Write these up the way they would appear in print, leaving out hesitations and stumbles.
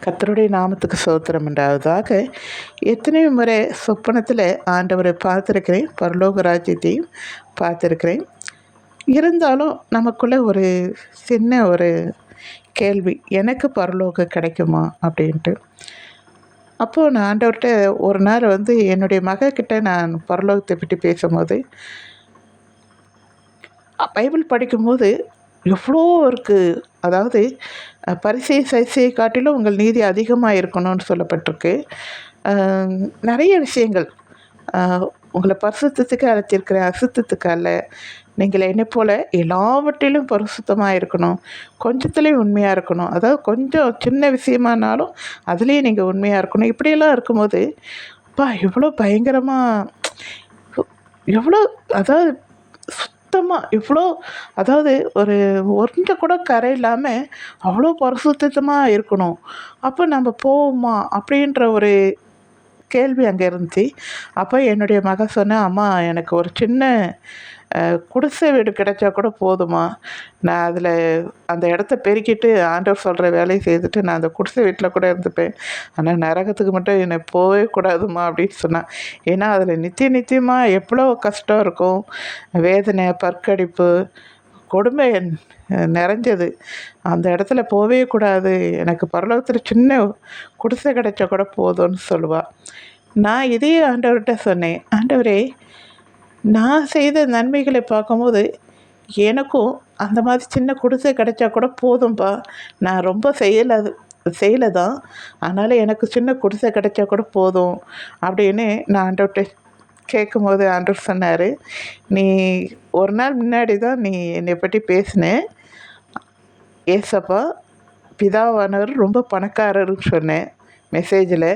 கர்த்தருடைய நாமத்துக்கு ஸ்தோத்திரம் உண்டாவதாக. எத்தனையோ முறை சொப்பனத்தில் ஆண்டவரை பார்த்துருக்கிறேன், பரலோக ராஜ்யத்தையும் பார்த்துருக்கிறேன். இருந்தாலும் நமக்குள்ளே ஒரு சின்ன ஒரு கேள்வி, எனக்கு பரலோகம் கிடைக்குமா அப்படின்ட்டு. அப்போது நான் ஆண்டவர்கிட்ட ஒரு நாள் என்னுடைய மகக்கிட்ட நான் பரலோகத்தை பற்றி பேசும்போது, பைபிள் படிக்கும்போது எவ்வளோ இருக்குது. அதாவது பரிசேய சரிசையை காட்டிலும் உங்கள் நீதி அதிகமாக இருக்கணும்னு சொல்லப்பட்டிருக்கு. நிறைய விஷயங்கள், உங்களை பரிசுத்தத்துக்கு அழைச்சிருக்கிறேன், அசுத்தத்துக்கு அல்ல. நீங்கள் என்னைப் போல எல்லாவற்றிலும் பரிசுத்தமாக இருக்கணும், கொஞ்சத்துலேயும் உண்மையாக இருக்கணும். அதாவது கொஞ்சம் சின்ன விஷயமானாலும் அதுலேயும் நீங்கள் உண்மையாக இருக்கணும். இப்படியெல்லாம் இருக்கும்போது எவ்வளோ பயங்கரமாக, எவ்வளோ அதாவது சுத்தமாக, இவ்வளோ அதாவது கொஞ்சம் கூட கரை இல்லாமல் அவ்வளோ பரிசுத்தமாக இருக்கணும். அப்போ நம்ம போவோமா அப்படின்ற ஒரு கேள்வி அங்கே இருந்துச்சு. அப்போ என்னுடைய மகன் சொன்னேன், அம்மா எனக்கு ஒரு சின்ன குடிசை வீடு கிடைச்சா கூட போதுமா, நான் அதில் அந்த இடத்த பெருக்கிட்டு ஆண்டவர் சொல்கிற வேலையை செய்துட்டு நான் அந்த குடிசை வீட்டில் கூட இருந்துப்பேன். ஆனால் நரகத்துக்கு மட்டும் என்னை போகவே கூடாதுமா அப்படின்னு சொன்னான். ஏன்னா அதில் நித்தியமாக எவ்வளோ கஷ்டம் இருக்கும், வேதனை, பற்கடிப்பு, கொடுமை நிறைஞ்சது. அந்த இடத்துல போகவே கூடாது, எனக்கு பரலோகத்தில் சின்ன குடிசை கிடைச்சா கூட போதும்னு சொல்லுவாள். நான் இதையே ஆண்டவர்கிட்ட சொன்னேன், ஆண்டவரே நான் செய்த நன்மைகளை பார்க்கும்போது எனக்கும் அந்த மாதிரி சின்ன குடிசை கிடைச்சா கூட போதும்பா, நான் ரொம்ப செய்யலை தான், அதனால் எனக்கு சின்ன குடிசை கிடைச்சா கூட போதும் அப்படின்னு நான் ஆண்டவர்கிட்ட கேட்கும்போது ஆண்டவர் சொன்னார், நீ ஒரு நாள் முன்னாடி தான் நீ என்னை பற்றி பேசினேன், ஏசப்பா பிதாவானவர் ரொம்ப பணக்காரர்னு சொன்னேன் மெசேஜில்.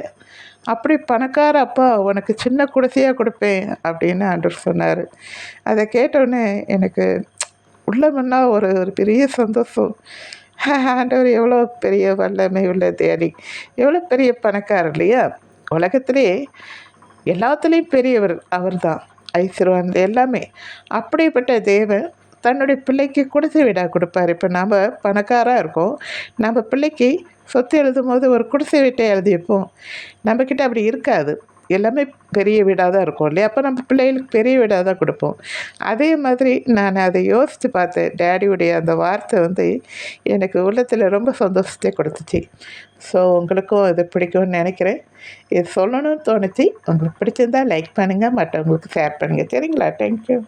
அப்படி பணக்கார அப்பா உனக்கு சின்ன குடிசையாக கொடுப்பேன் அப்படின்னு ஆண்டவர் சொன்னார். அதை கேட்டோடனே எனக்கு உள்ளமென்னா ஒரு ஒரு பெரிய சந்தோஷம். ஆண்டவர் எவ்வளோ பெரிய வல்லமை உள்ள தேடி, எவ்வளோ பெரிய பணக்காரர் இல்லையா. உலகத்திலே எல்லாத்துலேயும் பெரியவர் அவர் தான், ஐஸ்வர்வான் எல்லாமே. அப்படிப்பட்ட தேவன் தன்னுடைய பிள்ளைக்கு குடிசை வீடாக கொடுப்பார். இப்போ நம்ம பணக்காராக இருக்கோம், நம்ம பிள்ளைக்கு சொத்து எழுதும் போது ஒரு குடிசை வீட்டை எழுதியிருப்போம். நம்மக்கிட்ட அப்படி இருக்காது, எல்லாமே பெரிய வீடாக தான் இருக்கும் இல்லையா. அப்போ நம்ம பிள்ளைகளுக்கு பெரிய வீடாக தான் கொடுப்போம். அதே மாதிரி நான் அதை யோசித்து பார்த்தேன். டேடியுடைய அந்த வார்த்தை எனக்கு உள்ளத்தில் ரொம்ப சந்தோஷத்தை கொடுத்துச்சு. ஸோ உங்களுக்கும் இது பிடிக்கும்னு நினைக்கிறேன். இது சொல்லணும்னு தோணுச்சு. உங்களுக்கு பிடிச்சிருந்தால் லைக் பண்ணுங்கள், மற்றவங்களுக்கு ஷேர் பண்ணுங்கள். சரிங்களா? தேங்க்யூ.